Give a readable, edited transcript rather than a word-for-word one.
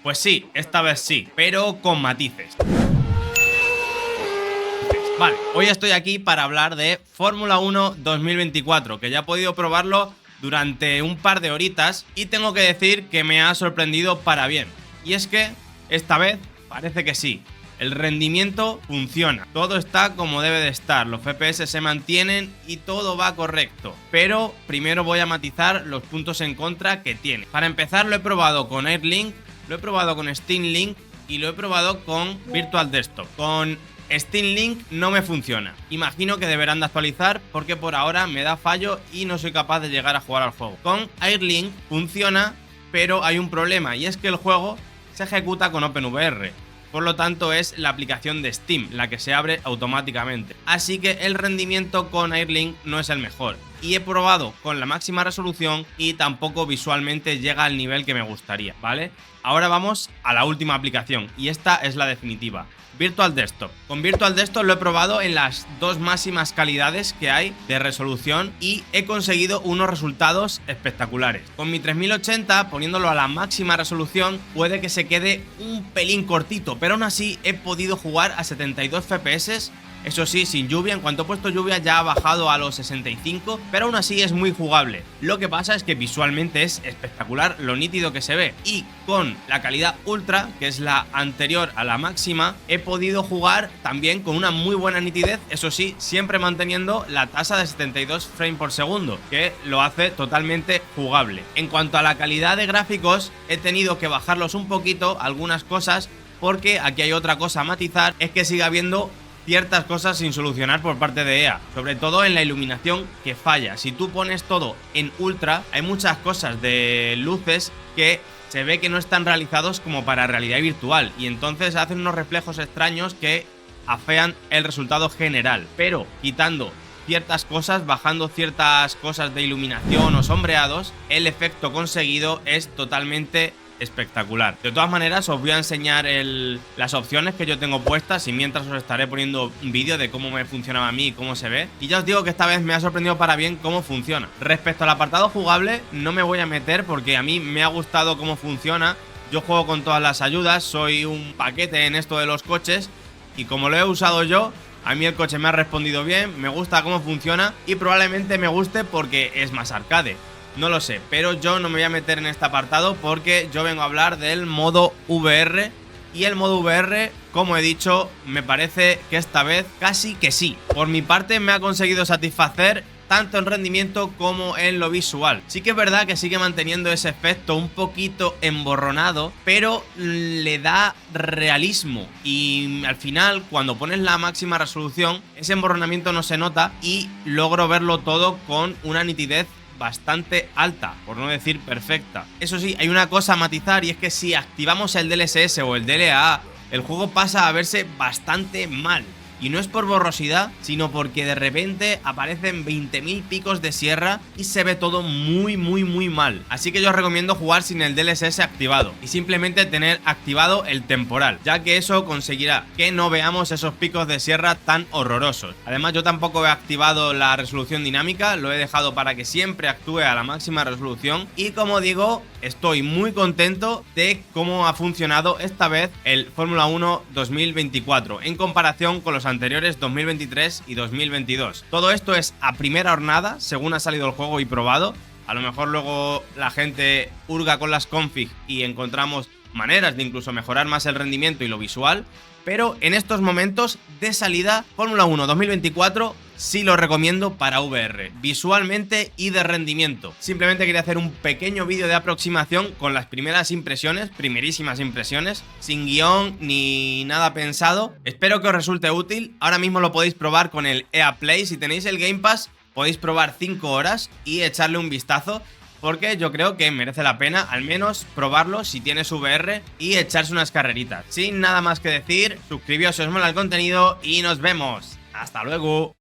Pues sí, esta vez sí, pero con matices. Vale, hoy estoy aquí para hablar de Fórmula 1 2024, que ya he podido probarlo durante un par de horitas y tengo que decir que me ha sorprendido para bien. Y es que esta vez parece que sí, el rendimiento funciona, todo está como debe de estar, los FPS se mantienen y todo va correcto. Pero primero voy a matizar los puntos en contra que tiene. Para empezar, lo he probado con Airlink, lo he probado con Steam Link y lo he probado con Virtual Desktop. Con Steam Link no me funciona. Imagino que deberán de actualizar porque por ahora me da fallo y no soy capaz de llegar a jugar al juego. Con Airlink funciona, pero hay un problema y es que el juego se ejecuta con OpenVR. Por lo tanto es la aplicación de Steam la que se abre automáticamente. Así que el rendimiento con Airlink no es el mejor. Y he probado con la máxima resolución y tampoco visualmente llega al nivel que me gustaría, ¿vale? Ahora vamos a la última aplicación y esta es la definitiva. Virtual Desktop. Con Virtual Desktop lo he probado en las dos máximas calidades que hay de resolución y he conseguido unos resultados espectaculares. Con mi 3080, poniéndolo a la máxima resolución, puede que se quede un pelín cortito, pero aún así he podido jugar a 72 FPS. Eso sí, sin lluvia, en cuanto he puesto lluvia ya ha bajado a los 65, pero aún así es muy jugable. Lo que pasa es que visualmente es espectacular lo nítido que se ve. Y con la calidad ultra, que es la anterior a la máxima, he podido jugar también con una muy buena nitidez, eso sí, siempre manteniendo la tasa de 72 frames por segundo, que lo hace totalmente jugable. En cuanto a la calidad de gráficos, he tenido que bajarlos un poquito, algunas cosas, porque aquí hay otra cosa a matizar, es que sigue habiendo ciertas cosas sin solucionar por parte de EA, sobre todo en la iluminación que falla. Si tú pones todo en ultra, hay muchas cosas de luces que se ve que no están realizados como para realidad virtual y entonces hacen unos reflejos extraños que afean el resultado general. Pero quitando ciertas cosas, bajando ciertas cosas de iluminación o sombreados, el efecto conseguido es totalmente espectacular. De todas maneras os voy a enseñar las opciones que yo tengo puestas y mientras os estaré poniendo un vídeo de cómo me funcionaba a mí y cómo se ve. Y ya os digo que esta vez me ha sorprendido para bien cómo funciona. Respecto al apartado jugable no me voy a meter porque a mí me ha gustado cómo funciona. Yo juego con todas las ayudas, soy un paquete en esto de los coches y como lo he usado yo, a mí el coche me ha respondido bien, me gusta cómo funciona y probablemente me guste porque es más arcade. No lo sé, pero yo no me voy a meter en este apartado porque yo vengo a hablar del modo VR y el modo VR, como he dicho, me parece que esta vez casi que sí. Por mi parte me ha conseguido satisfacer tanto en rendimiento como en lo visual. Sí que es verdad que sigue manteniendo ese efecto un poquito emborronado, pero le da realismo y al final cuando pones la máxima resolución ese emborronamiento no se nota y logro verlo todo con una nitidez bastante alta, por no decir perfecta. Eso sí, hay una cosa a matizar y es que si activamos el DLSS o el DLAA, el juego pasa a verse bastante mal. Y no es por borrosidad, sino porque de repente aparecen 20.000 picos de sierra y se ve todo muy mal. Así que yo os recomiendo jugar sin el DLSS activado y simplemente tener activado el temporal, ya que eso conseguirá que no veamos esos picos de sierra tan horrorosos. Además yo tampoco he activado la resolución dinámica, lo he dejado para que siempre actúe a la máxima resolución y como digo, estoy muy contento de cómo ha funcionado esta vez el Fórmula 1 2024 en comparación con los anteriores 2023 y 2022. Todo esto es a primera hornada, según ha salido el juego y probado. A lo mejor luego la gente hurga con las config y encontramos maneras de incluso mejorar más el rendimiento y lo visual, pero en estos momentos de salida, Fórmula 1 2024 sí lo recomiendo para VR, visualmente y de rendimiento. Simplemente quería hacer un pequeño vídeo de aproximación con las primeras impresiones, primerísimas impresiones, sin guión ni nada pensado. Espero que os resulte útil. Ahora mismo lo podéis probar con el EA Play. Si tenéis el Game Pass, podéis probar 5 horas y echarle un vistazo, porque yo creo que merece la pena al menos probarlo si tienes VR y echarse unas carreritas. Sin nada más que decir, suscribíos si os mola el contenido y nos vemos. ¡Hasta luego!